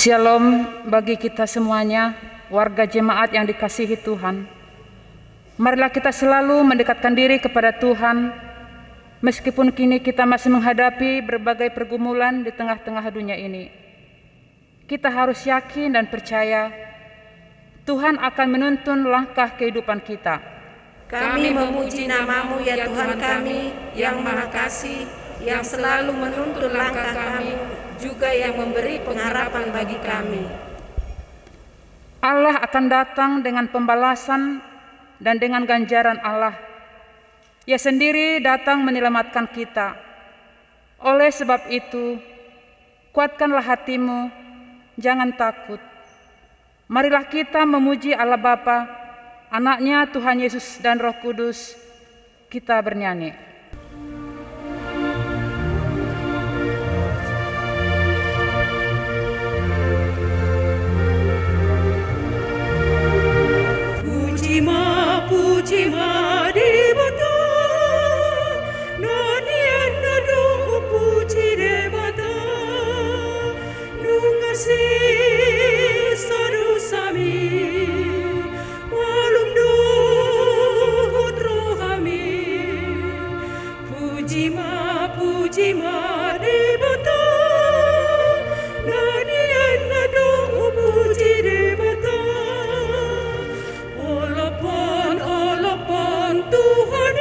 Shalom bagi kita semuanya, warga jemaat yang dikasihi Tuhan. Marilah kita selalu mendekatkan diri kepada Tuhan, meskipun kini kita masih menghadapi berbagai pergumulan di tengah-tengah dunia ini. Kita harus yakin dan percaya Tuhan akan menuntun langkah kehidupan kita. Kami memuji nama-Mu ya Tuhan kami yang Maha Kasih, yang selalu menuntun langkah kami, juga yang memberi pengharapan bagi kami. Allah akan datang dengan pembalasan dan dengan ganjaran Allah. Ia sendiri datang menyelamatkan kita. Oleh sebab itu, kuatkanlah hatimu, jangan takut. Marilah kita memuji Allah Bapa, Anaknya Tuhan Yesus dan Roh Kudus. Kita bernyanyi. Puji-ma di bata, nonian nado puji de bata, nungasi saru sami, walum do rohami. Puji-ma di bata, nonian nado puji de bata. Tuhan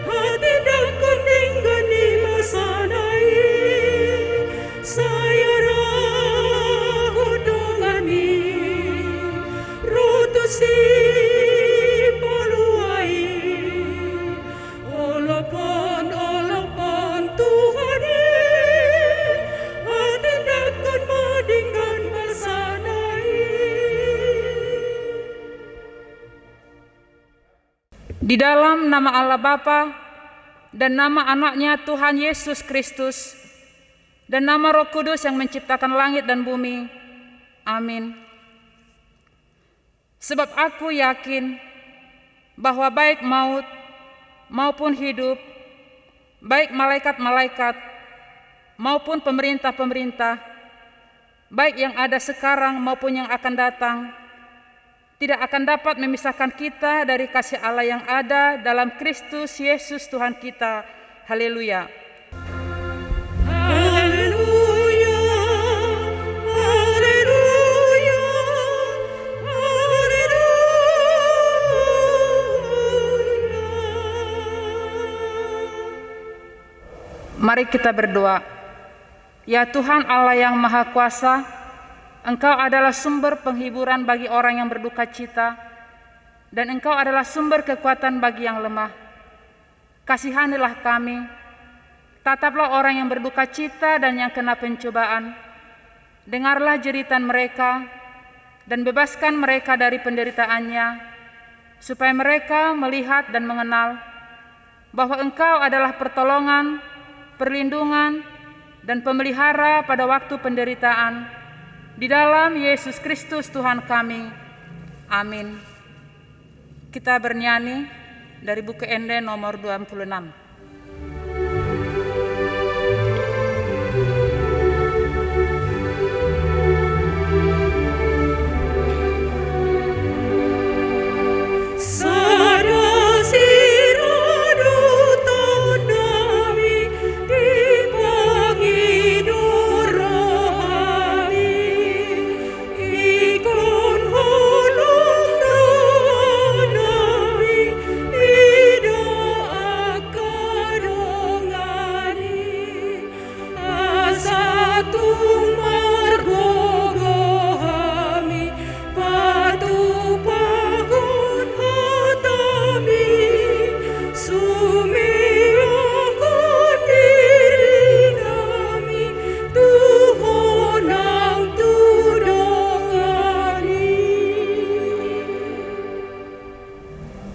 hati dan kuning gani masanai saya rahu dongami rotusi paluai olopon Tuhan hati dan kun madingan masanai. Di dalam nama Allah Bapa dan nama Anaknya Tuhan Yesus Kristus dan nama Roh Kudus yang menciptakan langit dan bumi. Amin. Sebab aku yakin bahwa baik maut maupun hidup, baik malaikat-malaikat maupun pemerintah-pemerintah, baik yang ada sekarang maupun yang akan datang, tidak akan dapat memisahkan kita dari kasih Allah yang ada dalam Kristus Yesus Tuhan kita. Haleluya. Haleluya, haleluya, haleluya. Mari kita berdoa. Ya Tuhan Allah yang Maha Kuasa, Engkau adalah sumber penghiburan bagi orang yang berduka cita, dan Engkau adalah sumber kekuatan bagi yang lemah. Kasihanilah kami, tataplah orang yang berduka cita dan yang kena pencobaan. Dengarlah jeritan mereka, dan bebaskan mereka dari penderitaannya, supaya mereka melihat dan mengenal bahwa Engkau adalah pertolongan, perlindungan, dan pemelihara pada waktu penderitaan. Di dalam Yesus Kristus Tuhan kami. Amin. Kita bernyanyi dari buku Ende nomor 26.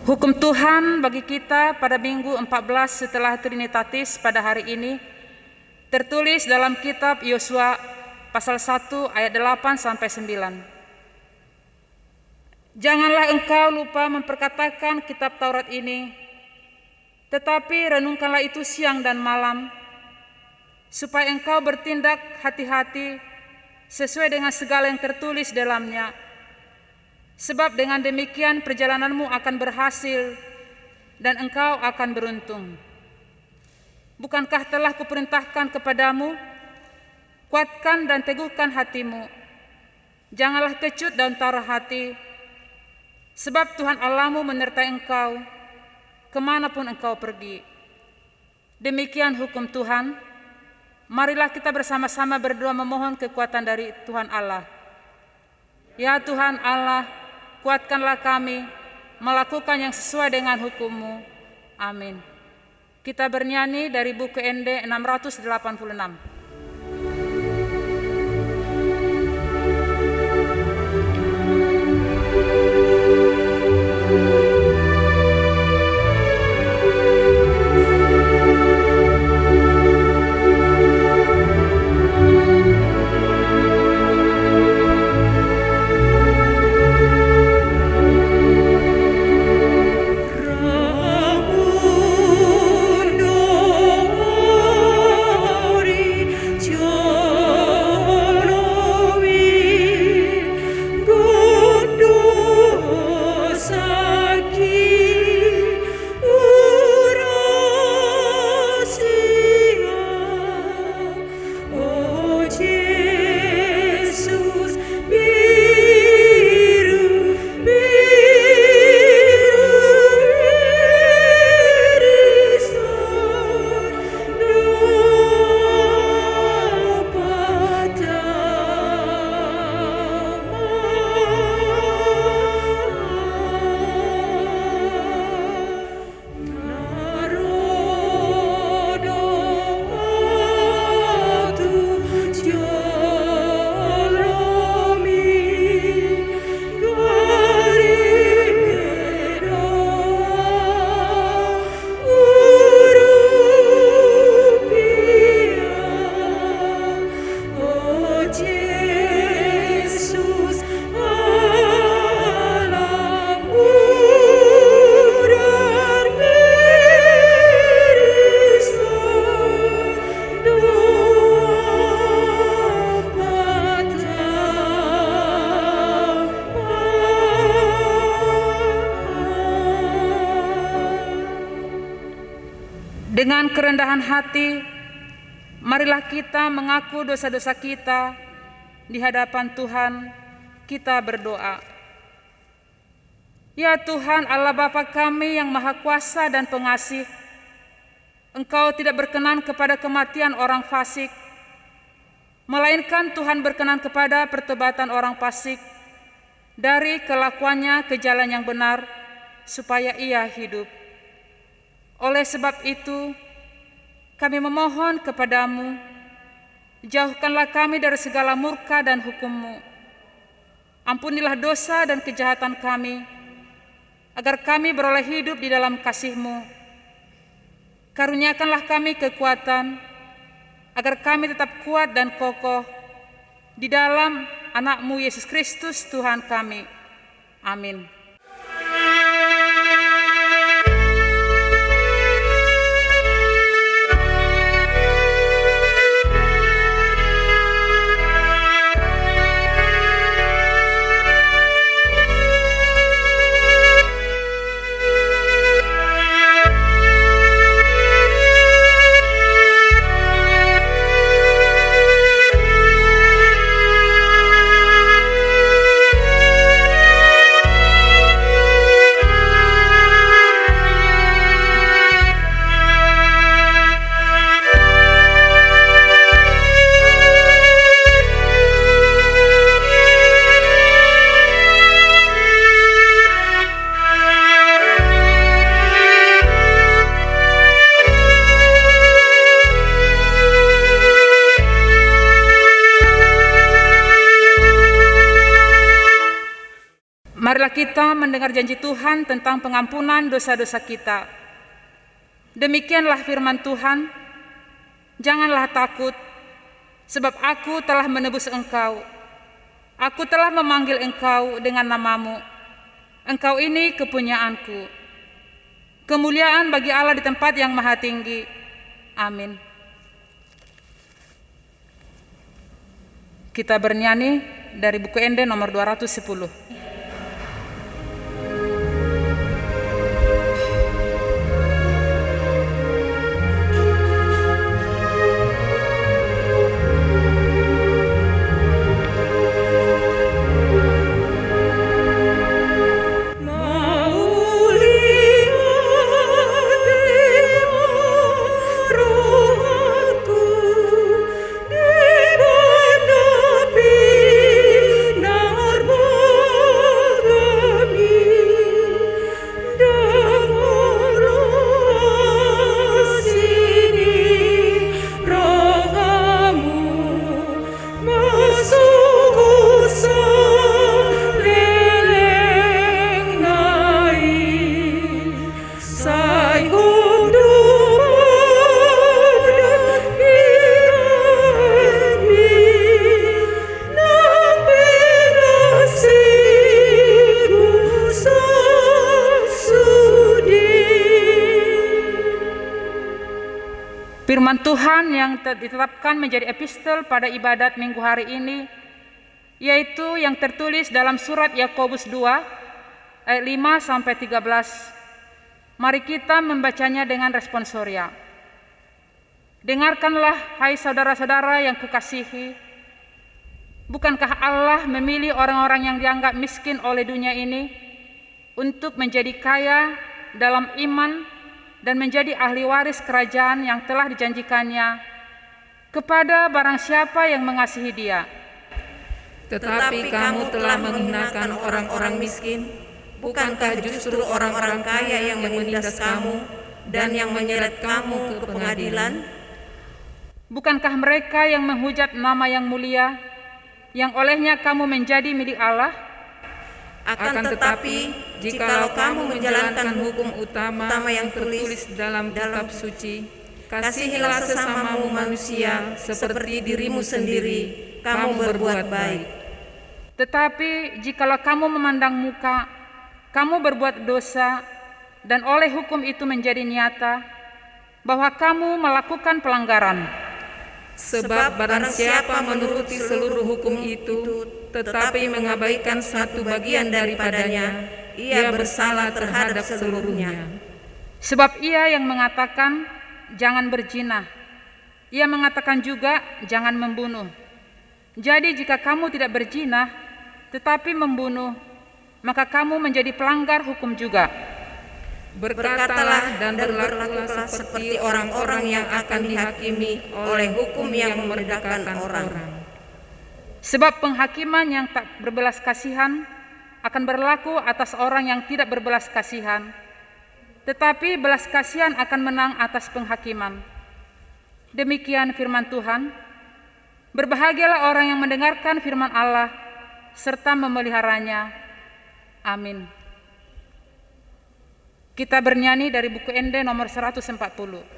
Hukum Tuhan bagi kita pada minggu 14 setelah Trinitatis pada hari ini tertulis dalam kitab Yosua pasal 1 ayat 8 sampai 9. Janganlah engkau lupa memperkatakan kitab Taurat ini, tetapi renungkanlah itu siang dan malam, supaya engkau bertindak hati-hati sesuai dengan segala yang tertulis dalamnya. Sebab dengan demikian perjalananmu akan berhasil dan engkau akan beruntung. Bukankah telah kuperintahkan kepadamu, kuatkan dan teguhkan hatimu. Janganlah kecut dan taruh hati, sebab Tuhan Allahmu menyertai engkau kemanapun engkau pergi. Demikian hukum Tuhan. Marilah kita bersama-sama berdoa memohon kekuatan dari Tuhan Allah. Ya Tuhan Allah, kuatkanlah kami melakukan yang sesuai dengan hukum-Mu. Amin. Kita bernyanyi dari buku ND 686. Dengan kerendahan hati, marilah kita mengaku dosa-dosa kita di hadapan Tuhan. Kita berdoa. Ya Tuhan Allah Bapa kami yang Maha Kuasa dan Pengasih, Engkau tidak berkenan kepada kematian orang fasik, melainkan Tuhan berkenan kepada pertobatan orang fasik dari kelakuannya ke jalan yang benar, supaya ia hidup. Oleh sebab itu, kami memohon kepadamu, jauhkanlah kami dari segala murka dan hukum-Mu. Ampunilah dosa dan kejahatan kami, agar kami beroleh hidup di dalam kasih-Mu. Karuniakanlah kami kekuatan, agar kami tetap kuat dan kokoh di dalam Anak-Mu Yesus Kristus Tuhan kami. Amin. Marilah kita mendengar janji Tuhan tentang pengampunan dosa-dosa kita. Demikianlah firman Tuhan, janganlah takut, sebab aku telah menebus engkau. Aku telah memanggil engkau dengan namamu. Engkau ini kepunyaanku. Kemuliaan bagi Allah di tempat yang maha tinggi. Amin. Kita bernyanyi dari buku Ende nomor 210. Firman Tuhan yang ditetapkan menjadi epistel pada ibadat minggu hari ini, yaitu yang tertulis dalam surat Yakobus 2 ayat 5-13. Mari kita membacanya dengan responsoria. Dengarkanlah, hai saudara-saudara yang kukasihi, bukankah Allah memilih orang-orang yang dianggap miskin oleh dunia ini untuk menjadi kaya dalam iman dan menjadi ahli waris kerajaan yang telah dijanjikannya kepada barang siapa yang mengasihi Dia. Tetapi kamu telah menghinakan orang-orang miskin. Bukankah justru orang-orang kaya yang menindas kamu dan yang menyeret kamu ke pengadilan? Bukankah mereka yang menghujat nama yang mulia, yang olehnya kamu menjadi milik Allah? Akan tetapi, jikalau kamu menjalankan hukum utama yang tertulis dalam kitab suci, kasihilah sesamamu manusia seperti dirimu sendiri, kamu berbuat baik. Tetapi jikalau kamu memandang muka, kamu berbuat dosa, dan oleh hukum itu menjadi nyata bahwa kamu melakukan pelanggaran. Sebab barang siapa menuruti seluruh hukum itu, tetapi mengabaikan satu bagian daripadanya, ia bersalah terhadap seluruhnya. Sebab ia yang mengatakan, jangan berzina, ia mengatakan juga, jangan membunuh. Jadi jika kamu tidak berzina, tetapi membunuh, maka kamu menjadi pelanggar hukum juga. Berkatalah dan berlakulah seperti orang-orang yang akan dihakimi oleh hukum yang memerdekakan orang. Sebab penghakiman yang tak berbelas kasihan akan berlaku atas orang yang tidak berbelas kasihan, tetapi belas kasihan akan menang atas penghakiman. Demikian firman Tuhan. Berbahagialah orang yang mendengarkan firman Allah serta memeliharanya. Amin. Kita bernyanyi dari buku Ende nomor 140.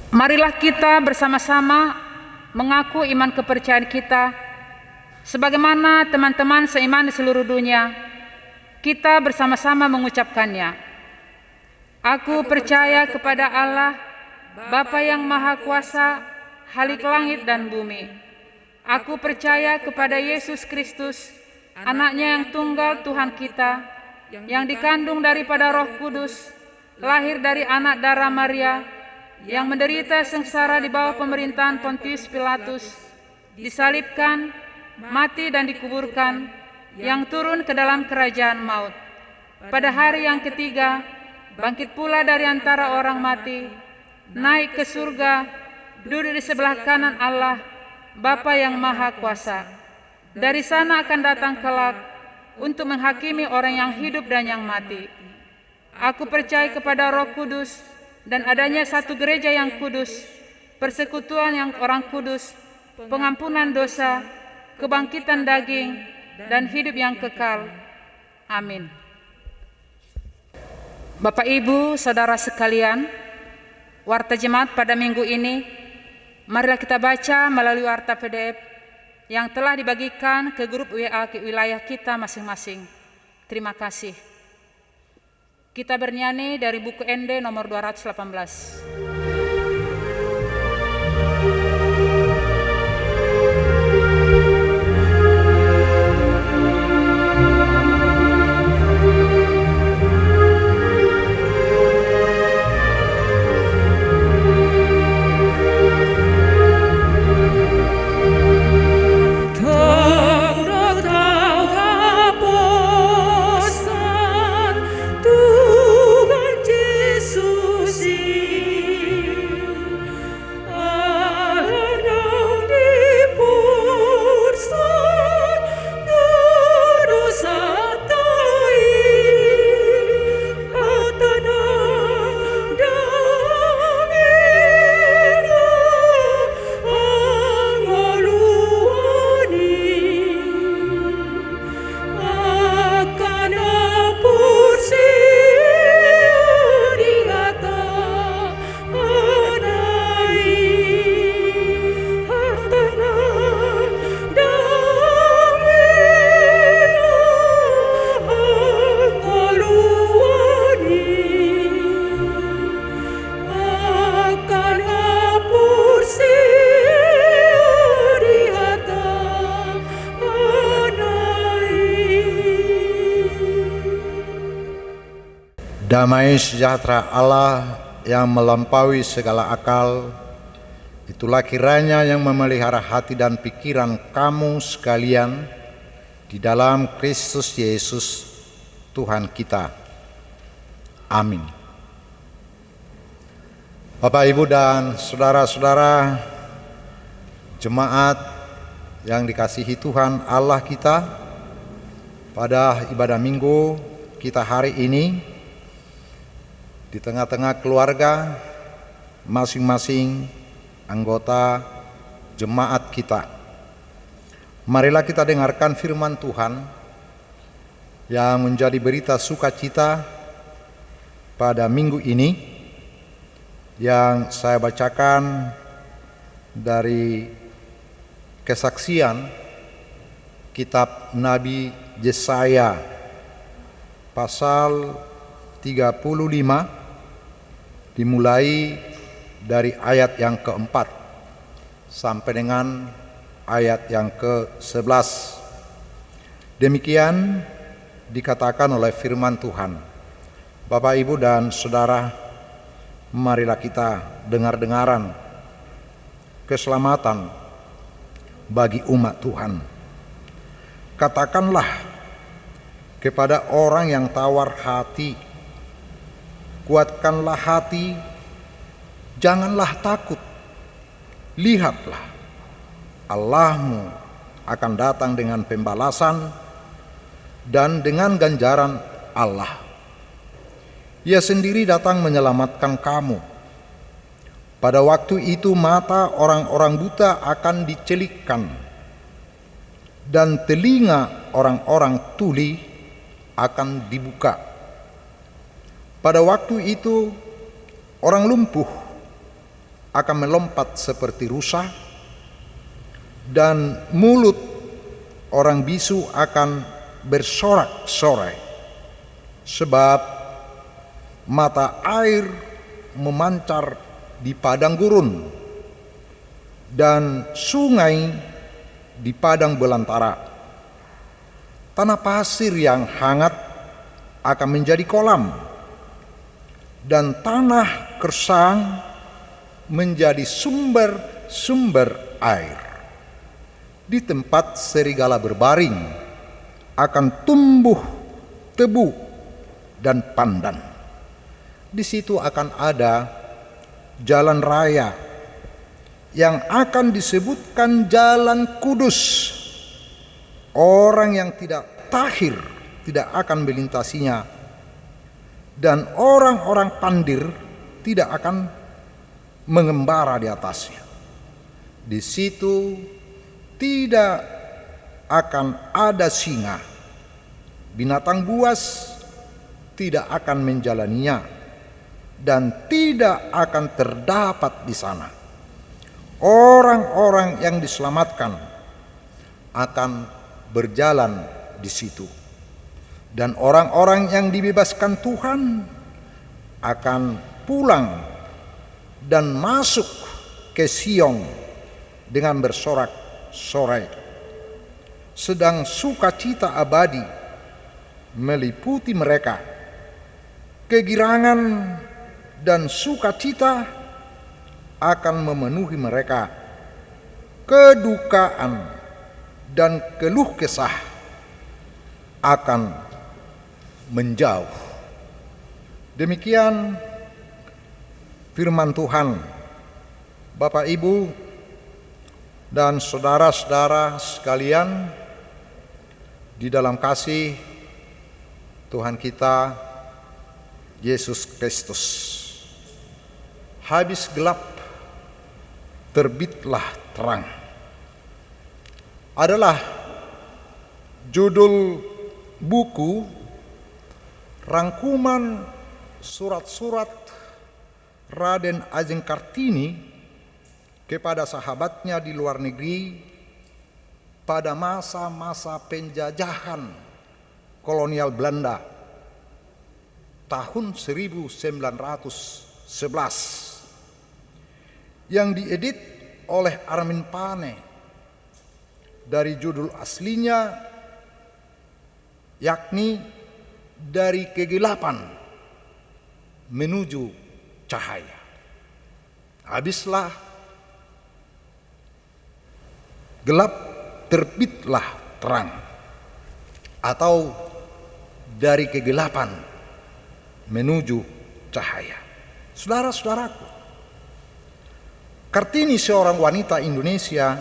Marilah kita bersama-sama mengaku iman kepercayaan kita sebagaimana teman-teman seiman di seluruh dunia. Kita bersama-sama mengucapkannya. Aku percaya kepada Allah, Bapa yang Maha Kuasa, Khalik langit dan bumi. Aku percaya kepada Yesus Kristus, Anaknya yang tunggal Tuhan kita, yang dikandung daripada Roh Kudus, lahir dari anak darah Maria, yang menderita sengsara di bawah pemerintahan Pontius Pilatus, disalibkan, mati dan dikuburkan, yang turun ke dalam kerajaan maut. Pada hari yang ketiga, bangkit pula dari antara orang mati, naik ke surga, duduk di sebelah kanan Allah, Bapa yang Maha Kuasa. Dari sana akan datang kelak untuk menghakimi orang yang hidup dan yang mati. Aku percaya kepada Roh Kudus dan adanya satu gereja yang kudus, persekutuan yang orang kudus, pengampunan dosa, kebangkitan daging, dan hidup yang kekal. Amin. Bapak, Ibu, Saudara sekalian, Warta Jemaat pada minggu ini, marilah kita baca melalui warta PDF yang telah dibagikan ke grup WA ke wilayah kita masing-masing. Terima kasih. Kita bernyanyi dari buku ND nomor 218. Damai sejahtera Allah yang melampaui segala akal, itulah kiranya yang memelihara hati dan pikiran kamu sekalian di dalam Kristus Yesus Tuhan kita. Amin. Bapak, Ibu, dan saudara-saudara jemaat yang dikasihi Tuhan Allah kita, pada ibadah minggu kita hari ini, di tengah-tengah keluarga, masing-masing anggota jemaat kita, marilah kita dengarkan firman Tuhan yang menjadi berita sukacita pada minggu ini, yang saya bacakan dari kesaksian kitab Nabi Yesaya pasal 35, dimulai dari ayat yang keempat sampai dengan ayat yang ke-11. Demikian dikatakan oleh firman Tuhan. Bapak, Ibu, dan saudara, marilah kita dengar-dengaran keselamatan bagi umat Tuhan. Katakanlah kepada orang yang tawar hati, kuatkanlah hati, janganlah takut. Lihatlah, Allahmu akan datang dengan pembalasan dan dengan ganjaran Allah. Ia sendiri datang menyelamatkan kamu. Pada waktu itu mata orang-orang buta akan dicelikkan, dan telinga orang-orang tuli akan dibuka. Pada waktu itu orang lumpuh akan melompat seperti rusa, dan mulut orang bisu akan bersorak-sorai. sebab mata air memancar di padang gurun dan sungai di padang belantara. Tanah pasir yang hangat akan menjadi kolam, dan tanah gersang menjadi sumber-sumber air. Di tempat serigala berbaring akan tumbuh tebu dan pandan. Di situ akan ada jalan raya yang akan disebutkan jalan kudus. Orang yang tidak tahir tidak akan melintasinya, dan orang-orang pandir tidak akan mengembara di atasnya. Di situ tidak akan ada singa, binatang buas tidak akan menjalaninya, dan tidak akan terdapat di sana. Orang-orang yang diselamatkan akan berjalan di situ, dan orang-orang yang dibebaskan Tuhan akan pulang dan masuk ke Sion dengan bersorak-sorai. Sedang sukacita abadi meliputi mereka. Kegirangan dan sukacita akan memenuhi mereka. Kedukaan dan keluh kesah akan menjauh. Demikian firman Tuhan. Bapak, Ibu, dan saudara-saudara sekalian di dalam kasih Tuhan kita Yesus Kristus. Habis gelap, terbitlah terang adalah judul buku rangkuman surat-surat Raden Ajeng Kartini kepada sahabatnya di luar negeri pada masa-masa penjajahan kolonial Belanda tahun 1911 yang diedit oleh Armin Pane. Dari judul aslinya yakni Dari Kegelapan Menuju Cahaya. Habislah gelap, terbitlah terang, atau dari kegelapan menuju cahaya. Saudara-saudaraku, Kartini seorang wanita Indonesia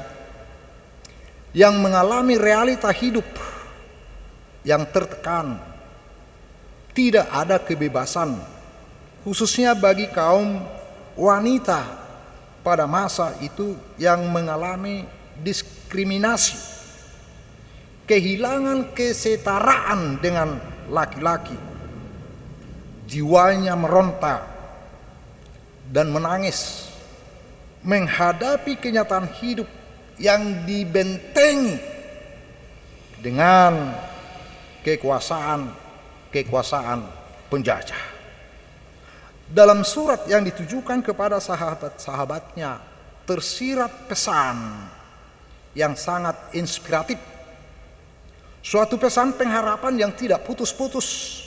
yang mengalami realita hidup yang tertekan. Tidak ada kebebasan, khususnya bagi kaum wanita pada masa itu yang mengalami diskriminasi, kehilangan kesetaraan dengan laki-laki. Jiwanya meronta dan menangis menghadapi kenyataan hidup yang dibentengi dengan kekuasaan penjajah. Dalam surat yang ditujukan kepada sahabat-sahabatnya tersirat pesan yang sangat inspiratif, suatu pesan pengharapan yang tidak putus-putus,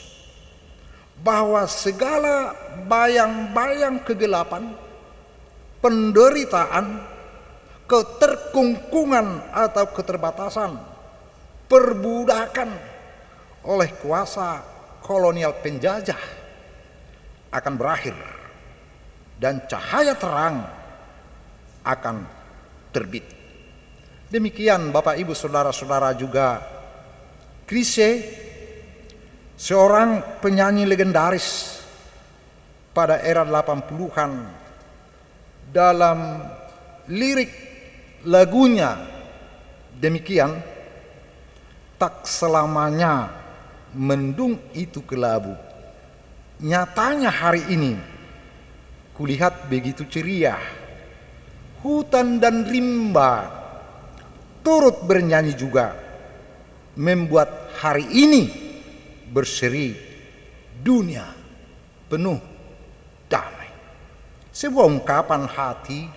bahwa segala bayang-bayang kegelapan, penderitaan, keterkungkungan atau keterbatasan, perbudakan oleh kuasa kolonial penjajah akan berakhir, dan cahaya terang akan terbit. Demikian Bapak Ibu Saudara-saudara juga Chrisye, seorang penyanyi legendaris pada era 80-an, dalam lirik lagunya demikian, tak selamanya mendung itu kelabu. Nyatanya hari ini kulihat begitu ceria, hutan dan rimba turut bernyanyi juga, membuat hari ini berseri dunia penuh damai. Sebuah ungkapan hati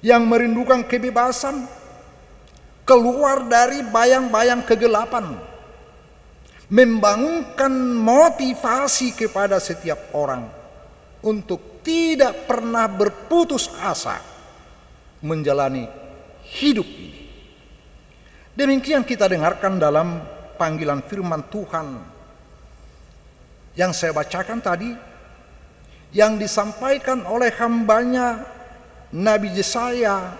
yang merindukan kebebasan, keluar dari bayang-bayang kegelapan, membangunkan motivasi kepada setiap orang untuk tidak pernah berputus asa menjalani hidup ini. Demikian kita dengarkan dalam panggilan firman Tuhan yang saya bacakan tadi, yang disampaikan oleh hambanya Nabi Yesaya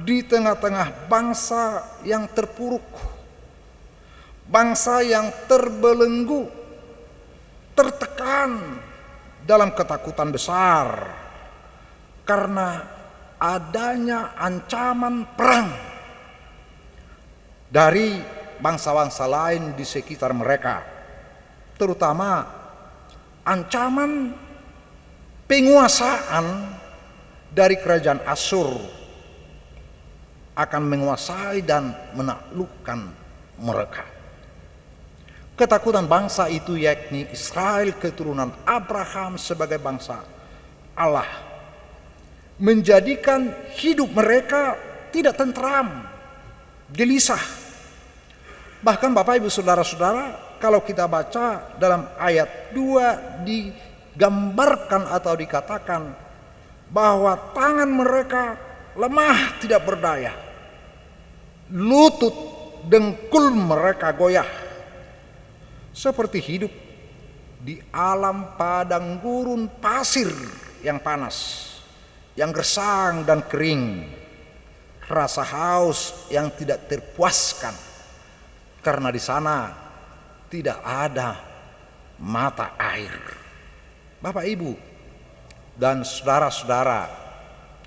di tengah-tengah bangsa yang terpuruk, bangsa yang terbelenggu, tertekan dalam ketakutan besar karena adanya ancaman perang dari bangsa-bangsa lain di sekitar mereka, terutama ancaman penguasaan dari kerajaan Asyur akan menguasai dan menaklukkan mereka. Ketakutan bangsa itu yakni Israel keturunan Abraham sebagai bangsa Allah menjadikan hidup mereka tidak tentram, gelisah. Bahkan Bapak Ibu Saudara-saudara, kalau kita baca dalam ayat 2 digambarkan atau dikatakan bahwa tangan mereka lemah tidak berdaya, lutut dengkul mereka goyah, seperti hidup di alam padang gurun pasir yang panas, yang gersang dan kering, rasa haus yang tidak terpuaskan karena di sana tidak ada mata air. Bapak Ibu dan saudara-saudara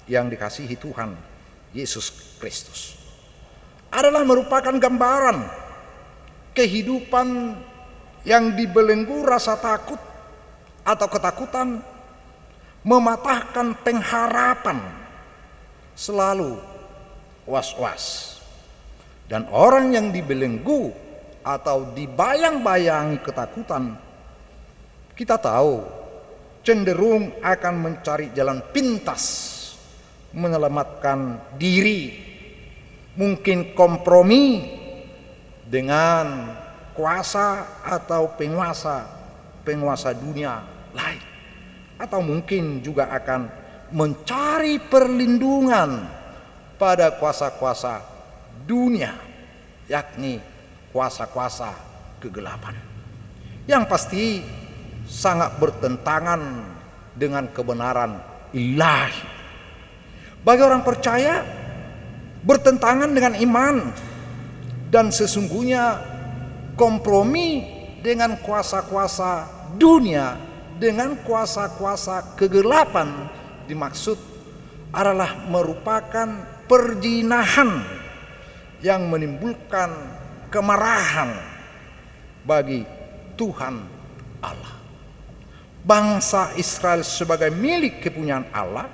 yang dikasihi Tuhan Yesus Kristus, adalah merupakan gambaran kehidupan yang dibelenggu rasa takut atau ketakutan, mematahkan pengharapan, selalu was-was. Dan orang yang dibelenggu atau dibayang-bayangi ketakutan, kita tahu cenderung akan mencari jalan pintas menyelamatkan diri, mungkin kompromi dengan kuasa atau penguasa dunia lain, atau mungkin juga akan mencari perlindungan pada kuasa-kuasa dunia, yakni kuasa-kuasa kegelapan, yang pasti sangat bertentangan dengan kebenaran ilahi. Bagi orang percaya, bertentangan dengan iman, dan sesungguhnya kompromi dengan kuasa-kuasa dunia, dengan kuasa-kuasa kegelapan dimaksud adalah merupakan perzinahan yang menimbulkan kemarahan bagi Tuhan Allah. Bangsa Israel sebagai milik kepunyaan Allah,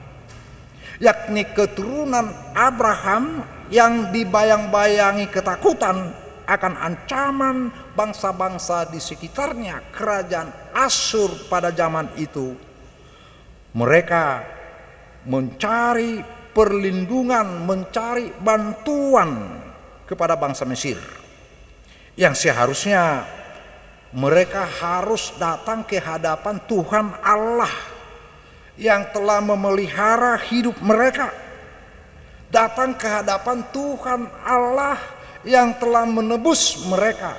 yakni keturunan Abraham yang dibayang-bayangi ketakutan akan ancaman bangsa-bangsa di sekitarnya, kerajaan Asyur pada zaman itu. Mereka mencari perlindungan, mencari bantuan kepada bangsa Mesir, yang seharusnya mereka harus datang ke hadapan Tuhan Allah yang telah memelihara hidup mereka, datang ke hadapan Tuhan Allah yang telah menebus mereka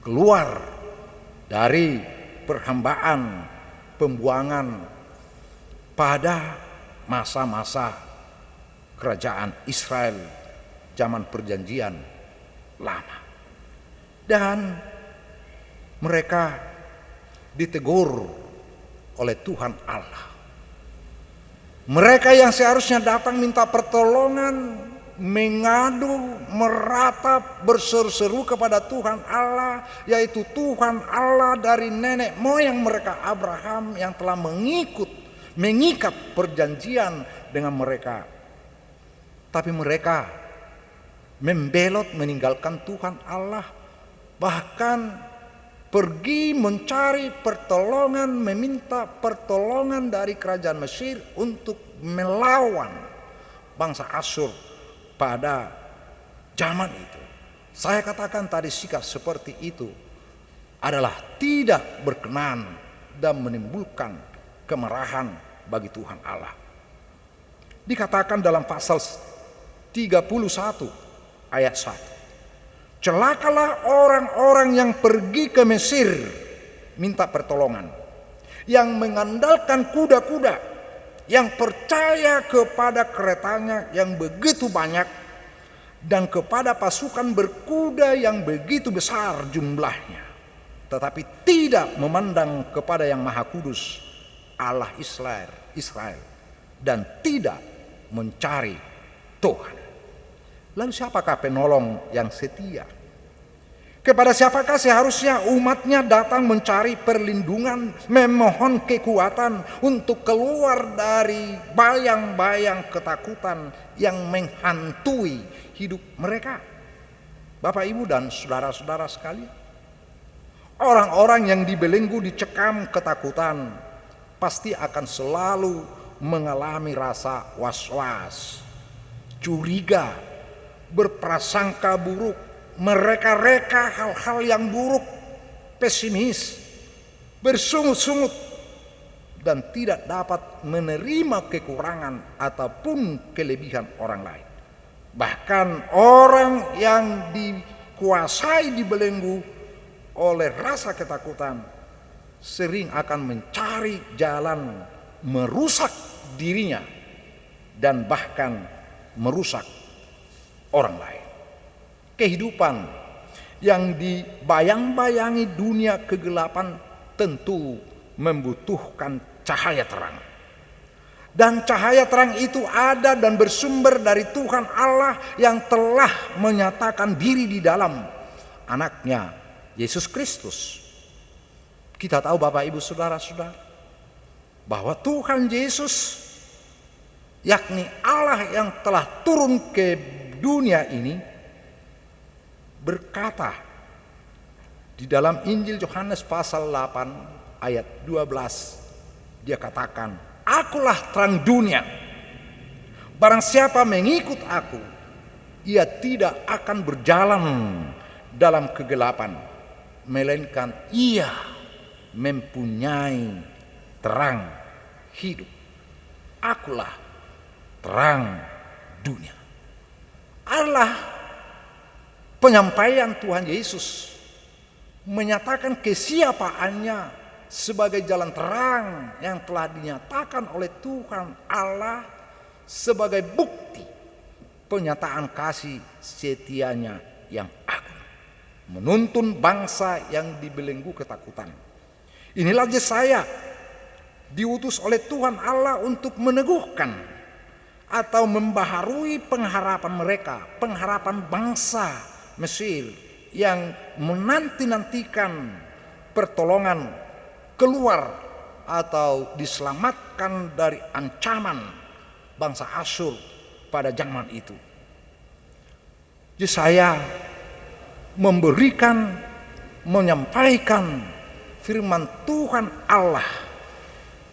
keluar dari perhambaan, pembuangan pada masa-masa kerajaan Israel zaman perjanjian lama. Dan mereka ditegur oleh Tuhan Allah. Mereka yang seharusnya datang minta pertolongan, mengadu, meratap, berseru-seru kepada Tuhan Allah, yaitu Tuhan Allah dari nenek moyang mereka Abraham yang telah mengikat perjanjian dengan mereka. Tapi mereka membelot, meninggalkan Tuhan Allah, bahkan pergi mencari pertolongan, meminta pertolongan dari kerajaan Mesir untuk melawan bangsa Asyur pada zaman itu. Saya katakan tadi sikap seperti itu adalah tidak berkenan dan menimbulkan kemarahan bagi Tuhan Allah. Dikatakan dalam pasal 31 ayat 1. Celakalah orang-orang yang pergi ke Mesir minta pertolongan, yang mengandalkan kuda-kuda, yang percaya kepada keretanya yang begitu banyak, dan kepada pasukan berkuda yang begitu besar jumlahnya, tetapi tidak memandang kepada yang Maha Kudus, Allah Israel, dan tidak mencari Tuhan. Lalu siapakah penolong yang setia? Kepada siapakah seharusnya umatnya datang mencari perlindungan, memohon kekuatan untuk keluar dari bayang-bayang ketakutan yang menghantui hidup mereka? Bapak, Ibu, dan saudara-saudara sekalian, orang-orang yang dibelenggu dicekam ketakutan pasti akan selalu mengalami rasa was-was, curiga, berprasangka buruk, mereka-reka hal-hal yang buruk, pesimis, bersungut-sungut, dan tidak dapat menerima kekurangan ataupun kelebihan orang lain. Bahkan orang yang dikuasai, dibelenggu oleh rasa ketakutan, sering akan mencari jalan merusak dirinya dan bahkan merusak orang lain. Kehidupan yang dibayang-bayangi dunia kegelapan tentu membutuhkan cahaya terang. Dan cahaya terang itu ada dan bersumber dari Tuhan Allah yang telah menyatakan diri di dalam anaknya Yesus Kristus. Kita tahu Bapak, Ibu, saudara-saudara, bahwa Tuhan Yesus, yakni Allah yang telah turun ke dunia ini, berkata di dalam Injil Yohanes pasal 8 ayat 12, dia katakan, "Akulah terang dunia. Barang siapa mengikut aku, ia tidak akan berjalan dalam kegelapan, melainkan ia mempunyai terang hidup. Akulah terang dunia." Allah, penyampaian Tuhan Yesus menyatakan kesiapaannya sebagai jalan terang yang telah dinyatakan oleh Tuhan Allah sebagai bukti penyataan kasih setianya yang agung, menuntun bangsa yang dibelenggu ketakutan. Inilah Yesaya diutus oleh Tuhan Allah untuk meneguhkan atau membaharui pengharapan mereka, pengharapan bangsa Mesir yang menanti-nantikan pertolongan keluar atau diselamatkan dari ancaman bangsa Asyur pada zaman itu. Yesaya menyampaikan firman Tuhan Allah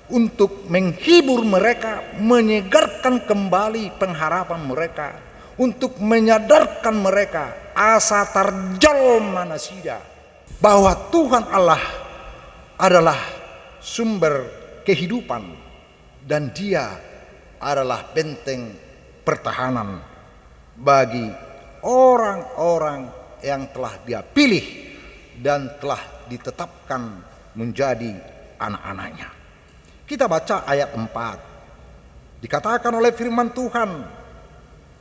untuk menghibur mereka, menyegarkan kembali pengharapan mereka, untuk menyadarkan mereka asa tarjal manasida, bahwa Tuhan Allah adalah sumber kehidupan dan Dia adalah benteng pertahanan bagi orang-orang yang telah Dia pilih dan telah ditetapkan menjadi anak-anaknya. Kita baca ayat 4. Dikatakan oleh firman Tuhan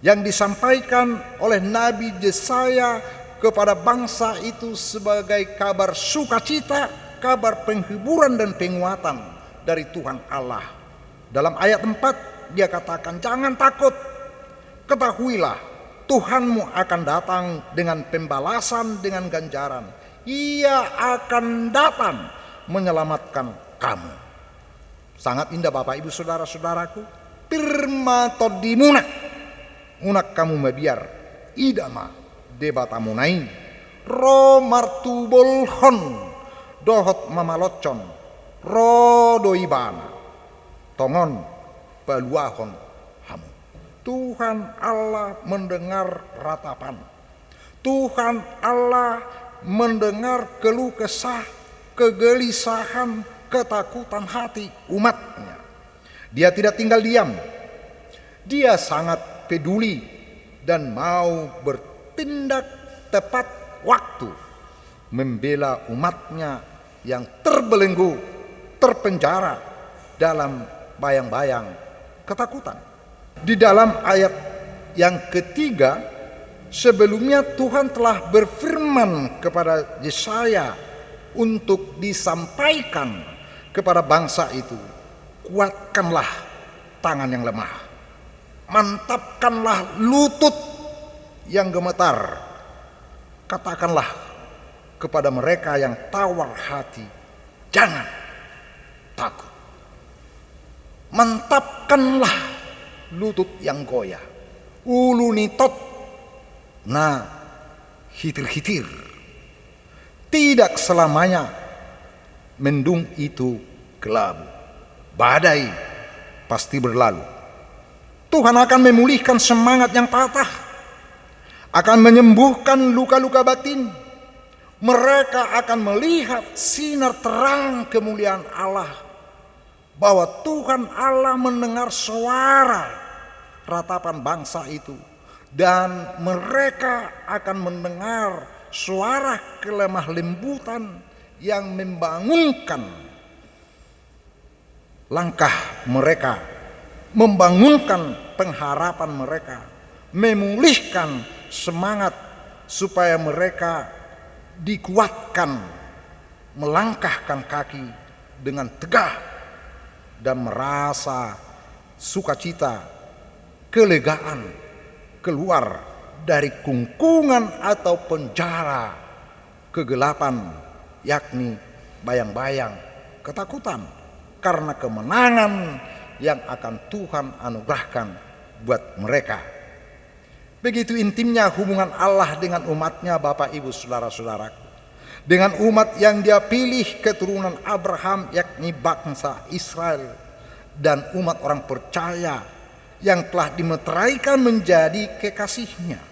yang disampaikan oleh Nabi Yesaya kepada bangsa itu sebagai kabar sukacita, kabar penghiburan dan penguatan dari Tuhan Allah. Dalam ayat 4 dia katakan, "Jangan takut, ketahuilah Tuhanmu akan datang dengan pembalasan, dengan ganjaran. Ia akan datang menyelamatkan kamu." Sangat indah Bapak, Ibu, saudara-saudaraku. Pirma todimuna unak kamu mabiar idama debatamunain romartubolhon dohot mamalocon rodoibana tongon baluahon hamu. Tuhan Allah mendengar ratapan. Tuhan Allah mendengar keluh kesah, kegelisahan, ketakutan hati umatnya. Dia tidak tinggal diam. Dia sangat peduli dan mau bertindak tepat waktu membela umatnya yang terbelenggu, terpenjara dalam bayang-bayang ketakutan. Di dalam ayat yang ketiga, sebelumnya Tuhan telah berfirman kepada Yesaya untuk disampaikan kepada bangsa itu, kuatkanlah tangan yang lemah, mantapkanlah lutut yang gemetar, katakanlah kepada mereka yang tawar hati, jangan takut. Mantapkanlah lutut yang goyah, ulu nitot na hitir-hitir. Tidak selamanya mendung itu kelabu, badai pasti berlalu. Tuhan akan memulihkan semangat yang patah, akan menyembuhkan luka-luka batin. Mereka akan melihat sinar terang kemuliaan Allah, bahwa Tuhan Allah mendengar suara ratapan bangsa itu, dan mereka akan mendengar suara kelemah lembutan yang membangunkan langkah mereka, membangunkan pengharapan mereka, memulihkan semangat supaya mereka dikuatkan melangkahkan kaki dengan tegak dan merasa sukacita, kelegaan keluar dari kungkungan atau penjara kegelapan, yakni bayang-bayang ketakutan, karena kemenangan yang akan Tuhan anugerahkan buat mereka. Begitu intimnya hubungan Allah dengan umatnya, Bapak Ibu Saudara-saudaraku. Dengan umat yang Dia pilih keturunan Abraham, yakni bangsa Israel, dan umat orang percaya yang telah dimeteraikan menjadi kekasihnya,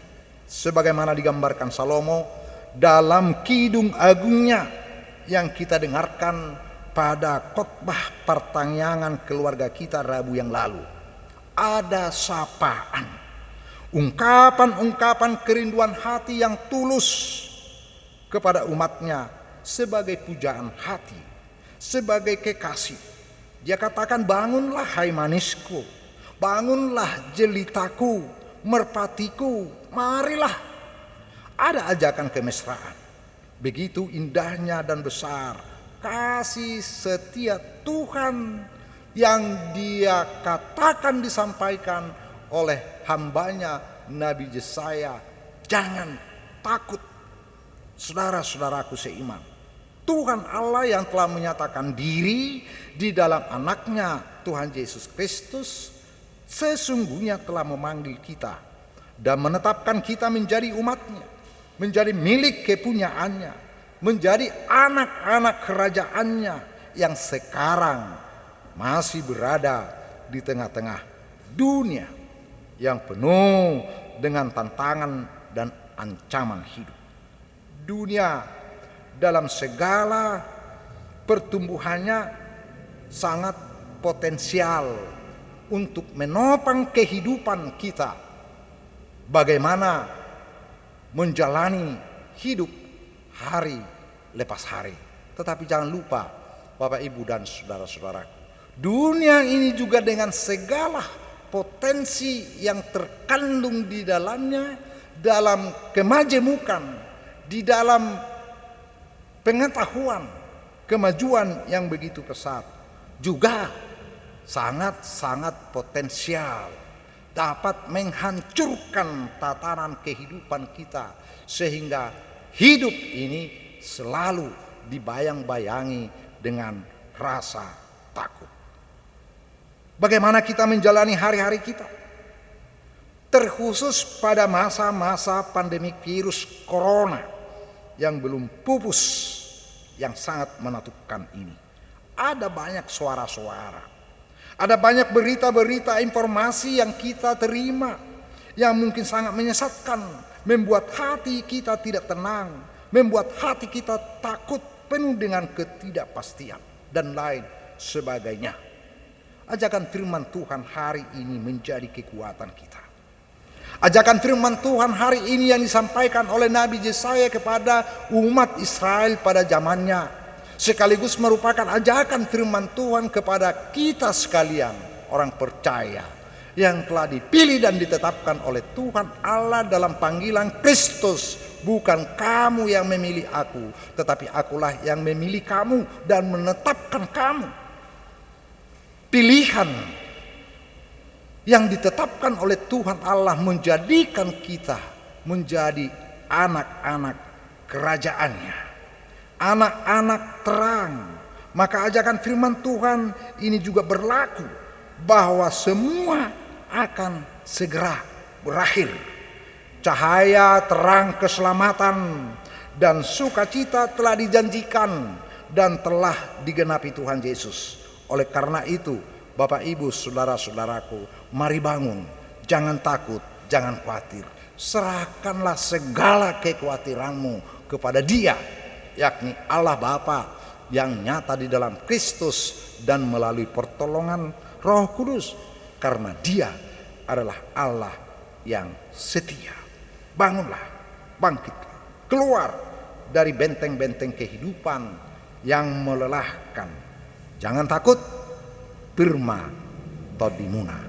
sebagaimana digambarkan Salomo dalam kidung agungnya yang kita dengarkan pada khotbah pertanyaan keluarga kita Rabu yang lalu. Ada sapaan, ungkapan-ungkapan kerinduan hati yang tulus kepada umatnya sebagai pujaan hati, sebagai kekasih. Dia katakan, bangunlah hai manisku, bangunlah jelitaku, merpatiku, marilah. Ada ajakan kemesraan. Begitu indahnya dan besar kasih setia Tuhan yang Dia katakan disampaikan oleh hambanya Nabi Yesaya. Jangan takut, saudara-saudaraku seiman. Tuhan Allah yang telah menyatakan diri di dalam anaknya Tuhan Yesus Kristus sesungguhnya telah memanggil kita dan menetapkan kita menjadi umatnya, menjadi milik kepunyaannya, menjadi anak-anak kerajaannya yang sekarang masih berada di tengah-tengah dunia yang penuh dengan tantangan dan ancaman hidup. Dunia dalam segala pertumbuhannya sangat potensial untuk menopang kehidupan kita. Bagaimana menjalani hidup hari lepas hari. Tetapi jangan lupa Bapak Ibu dan saudara-saudara, dunia ini juga dengan segala potensi yang terkandung di dalamnya, dalam kemajemukan, di dalam pengetahuan, kemajuan yang begitu pesat, juga sangat-sangat potensial dapat menghancurkan tatanan kehidupan kita, sehingga hidup ini selalu dibayang-bayangi dengan rasa takut. Bagaimana kita menjalani hari-hari kita, terkhusus pada masa-masa pandemi virus corona yang belum pupus yang sangat menakutkan ini. Ada banyak suara-suara, ada banyak berita-berita, informasi yang kita terima yang mungkin sangat menyesatkan, membuat hati kita tidak tenang, membuat hati kita takut, penuh dengan ketidakpastian dan lain sebagainya. Ajakan firman Tuhan hari ini menjadi kekuatan kita. Ajakan firman Tuhan hari ini yang disampaikan oleh Nabi Yesaya kepada umat Israel pada zamannya, sekaligus merupakan ajakan firman Tuhan kepada kita sekalian, orang percaya yang telah dipilih dan ditetapkan oleh Tuhan Allah dalam panggilan Kristus. Bukan kamu yang memilih aku, tetapi akulah yang memilih kamu dan menetapkan kamu. Pilihan yang ditetapkan oleh Tuhan Allah menjadikan kita menjadi anak-anak kerajaannya, anak-anak terang. Maka ajakan firman Tuhan ini juga berlaku bahwa semua akan segera berakhir. Cahaya terang keselamatan dan sukacita telah dijanjikan dan telah digenapi Tuhan Yesus. Oleh karena itu, Bapak Ibu, saudara-saudaraku, mari bangun, jangan takut, jangan khawatir. Serahkanlah segala kekhawatiranmu kepada Dia, yakni Allah Bapa yang nyata di dalam Kristus dan melalui pertolongan Roh Kudus, karena Dia adalah Allah yang setia. Bangunlah, bangkitlah, keluar dari benteng-benteng kehidupan yang melelahkan. Jangan takut, Pirma Todimuna.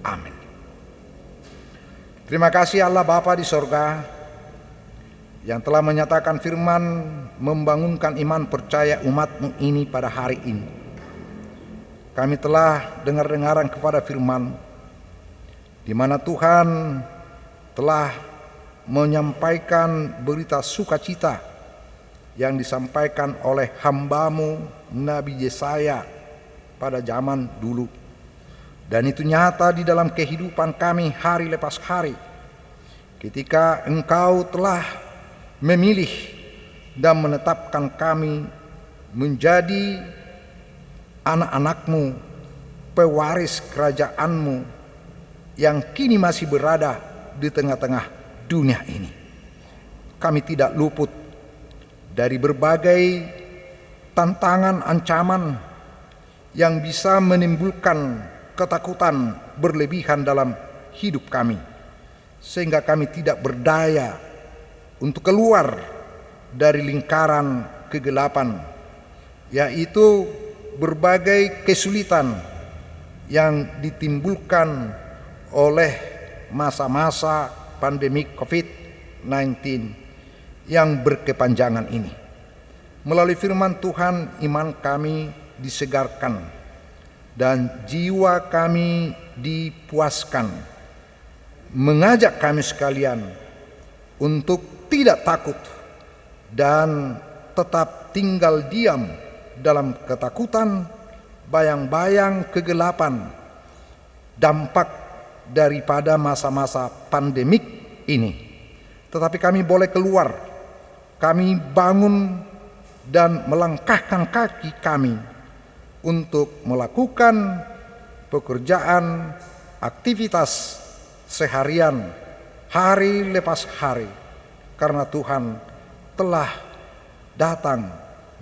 Amin. Terima kasih Allah Bapa di sorga yang telah menyatakan firman, membangunkan iman percaya umat-Mu ini pada hari ini. Kami telah dengar-dengaran kepada firman, di mana Tuhan telah menyampaikan berita sukacita yang disampaikan oleh hamba-Mu Nabi Yesaya pada zaman dulu. Dan itu nyata di dalam kehidupan kami hari lepas hari, ketika Engkau telah memilih dan menetapkan kami menjadi anak-anak-Mu, pewaris kerajaan-Mu yang kini masih berada di tengah-tengah dunia ini. Kami tidak luput dari berbagai tantangan, ancaman yang bisa menimbulkan ketakutan berlebihan dalam hidup kami, sehingga kami tidak berdaya untuk keluar dari lingkaran kegelapan, yaitu berbagai kesulitan yang ditimbulkan oleh masa-masa pandemi COVID-19 yang berkepanjangan ini. Melalui firman Tuhan, iman kami disegarkan dan jiwa kami dipuaskan, mengajak kami sekalian untuk tidak takut dan tetap tinggal diam dalam ketakutan, bayang-bayang kegelapan, dampak daripada masa-masa pandemik ini. Tetapi kami boleh keluar, kami bangun dan melangkahkan kaki kami untuk melakukan pekerjaan, aktivitas seharian, hari lepas hari, karena Tuhan telah datang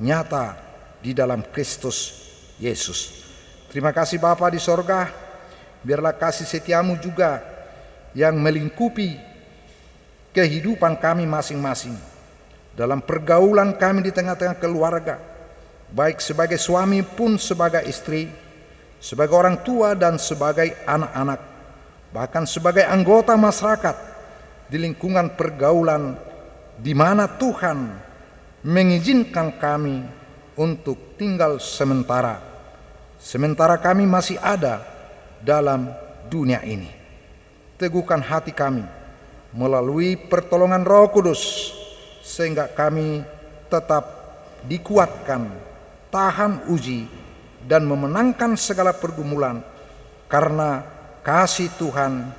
nyata di dalam Kristus Yesus. Terima kasih Bapa di sorga. Biarlah kasih setiamu juga yang melingkupi kehidupan kami masing-masing, dalam pergaulan kami di tengah-tengah keluarga, baik sebagai suami pun sebagai istri, sebagai orang tua dan sebagai anak-anak, bahkan sebagai anggota masyarakat di lingkungan pergaulan di mana Tuhan mengizinkan kami untuk tinggal sementara kami masih ada dalam dunia ini. Teguhkan hati kami melalui pertolongan Roh Kudus, sehingga kami tetap dikuatkan, tahan uji, dan memenangkan segala pergumulan karena kasih Tuhan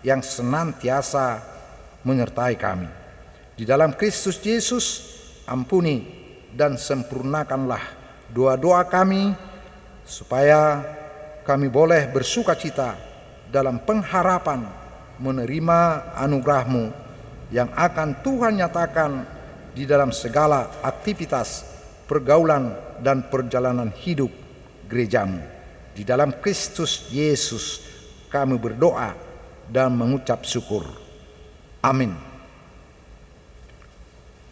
yang senantiasa menyertai kami. Di dalam Kristus Yesus, ampuni dan sempurnakanlah doa-doa kami, supaya kami boleh bersukacita dalam pengharapan menerima anugerah-Mu yang akan Tuhan nyatakan di dalam segala aktivitas, pergaulan, dan perjalanan hidup gereja-Mu. Di dalam Kristus Yesus kami berdoa dan mengucap syukur. Amin.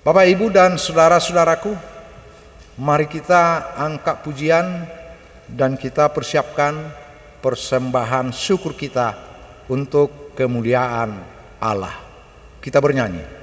Bapak, Ibu, dan saudara-saudaraku, mari kita angkat pujian dan kita persiapkan persembahan syukur kita untuk kemuliaan Allah. Kita bernyanyi.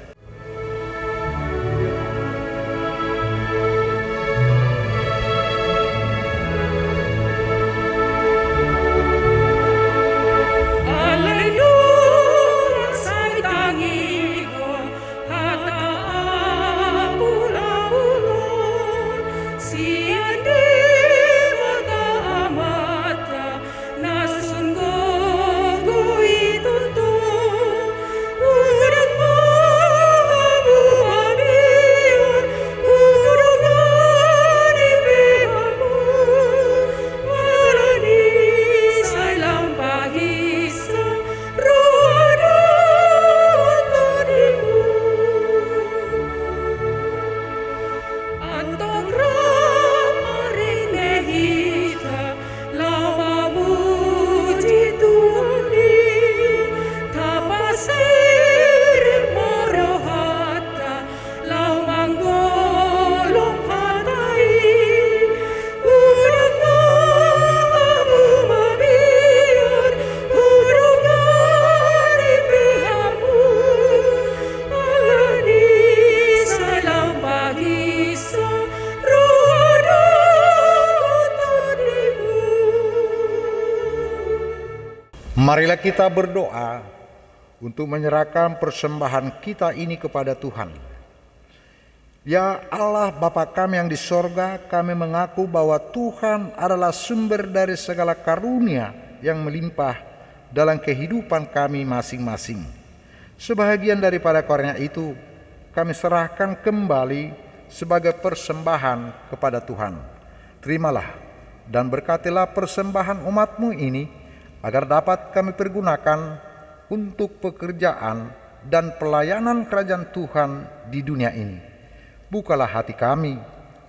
Marilah kita berdoa untuk menyerahkan persembahan kita ini kepada Tuhan. Ya Allah Bapa kami yang di sorga, kami mengaku bahwa Tuhan adalah sumber dari segala karunia yang melimpah dalam kehidupan kami masing-masing. Sebahagian daripada karunia itu kami serahkan kembali sebagai persembahan kepada Tuhan. Terimalah dan berkatilah persembahan umat-Mu ini, agar dapat kami pergunakan untuk pekerjaan dan pelayanan kerajaan Tuhan di dunia ini. Bukalah hati kami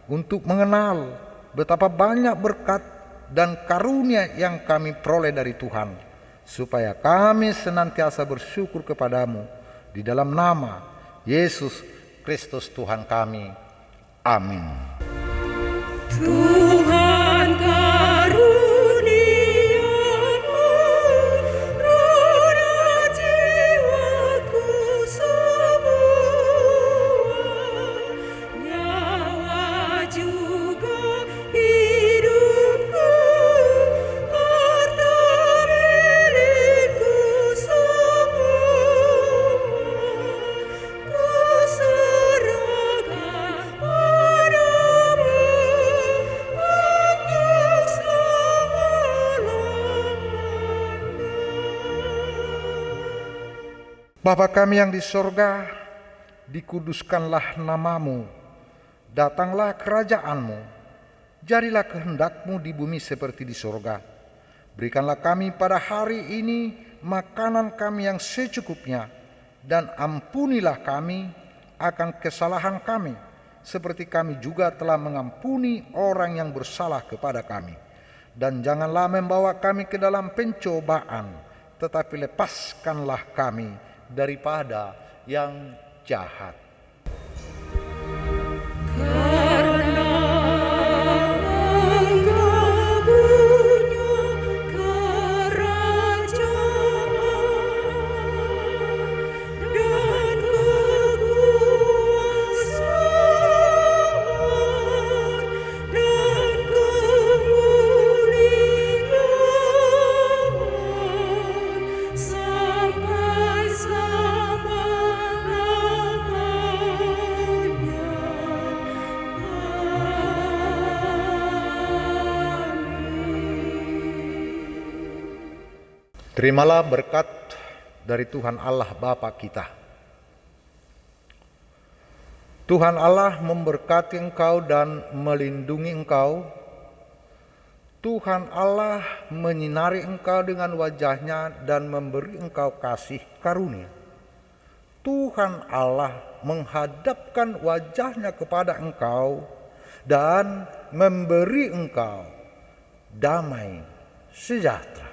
untuk mengenal betapa banyak berkat dan karunia yang kami peroleh dari Tuhan, supaya kami senantiasa bersyukur kepadamu di dalam nama Yesus Kristus Tuhan kami. Amin. Tuhan Bapa kami yang di sorga, dikuduskanlah nama-Mu, datanglah kerajaan-Mu, jadilah kehendak-Mu di bumi seperti di sorga. Berikanlah kami pada hari ini makanan kami yang secukupnya, dan ampunilah kami akan kesalahan kami, seperti kami juga telah mengampuni orang yang bersalah kepada kami. Dan janganlah membawa kami ke dalam pencobaan, tetapi lepaskanlah kami daripada yang jahat. Terimalah berkat dari Tuhan Allah Bapa kita. Tuhan Allah memberkati engkau dan melindungi engkau. Tuhan Allah menyinari engkau dengan wajah-Nya dan memberi engkau kasih karunia. Tuhan Allah menghadapkan wajah-Nya kepada engkau dan memberi engkau damai sejahtera.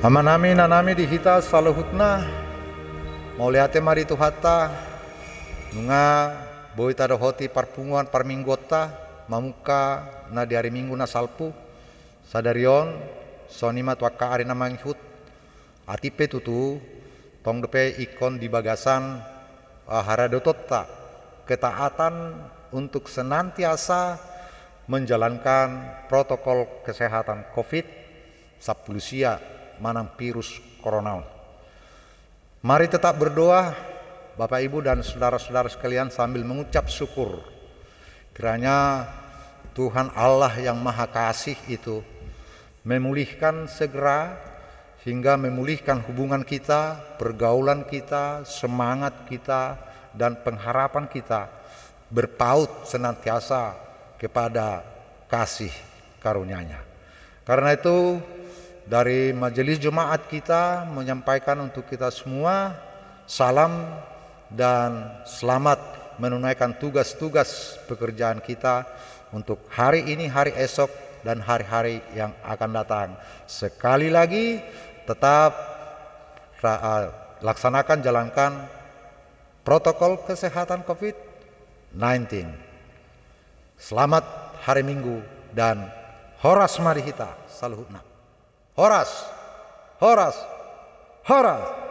Amanami nanami dihita saluhutna mau liate mari tuhata nunga boita dohoti parpunguan parminggota mamuka na di hari minggu na salpu sadarion sonima tuaka arina manghut atipe tutu tong depe ikon di bagasan haradototta ketaatan untuk senantiasa menjalankan protokol kesehatan COVID-19 manang virus corona. Mari tetap berdoa Bapak Ibu dan saudara-saudara sekalian sambil mengucap syukur. Kiranya Tuhan Allah yang Maha Kasih itu memulihkan segera hingga memulihkan hubungan kita, pergaulan kita, semangat kita dan pengharapan kita berpaut senantiasa kepada kasih karunia-Nya. Karena itu dari majelis jemaat kita menyampaikan untuk kita semua salam dan selamat menunaikan tugas-tugas pekerjaan kita untuk hari ini, hari esok, dan hari-hari yang akan datang. Sekali lagi tetap laksanakan, jalankan protokol kesehatan COVID-19. Selamat hari Minggu dan horas marihita saluhutna. Horas, horas, horas.